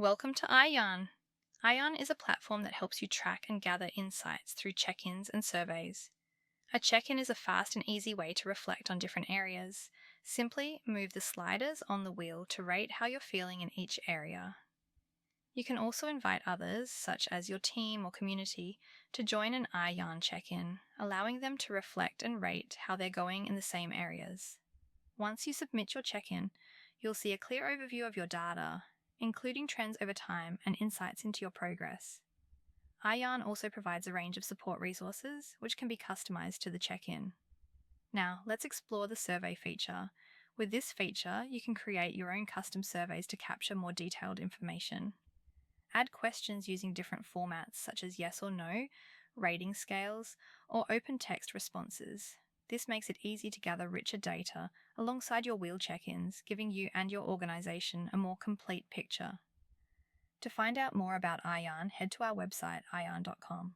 Welcome to iyarn. Iyarn is a platform that helps you track and gather insights through check-ins and surveys. A check-in is a fast and easy way to reflect on different areas. Simply move the sliders on the wheel to rate how you're feeling in each area. You can also invite others, such as your team or community, to join an iyarn check-in, allowing them to reflect and rate how they're going in the same areas. Once you submit your check-in, you'll see a clear overview of your data, including trends over time and insights into your progress. iyarn also provides a range of support resources, which can be customized to the check-in. Now, let's explore the survey feature. With this feature, you can create your own custom surveys to capture more detailed information. Add questions using different formats such as yes or no, rating scales, or open text responses. This makes it easy to gather richer data alongside your wheel check-ins, giving you and your organization a more complete picture. To find out more about iyarn, head to our website, iyarn.com.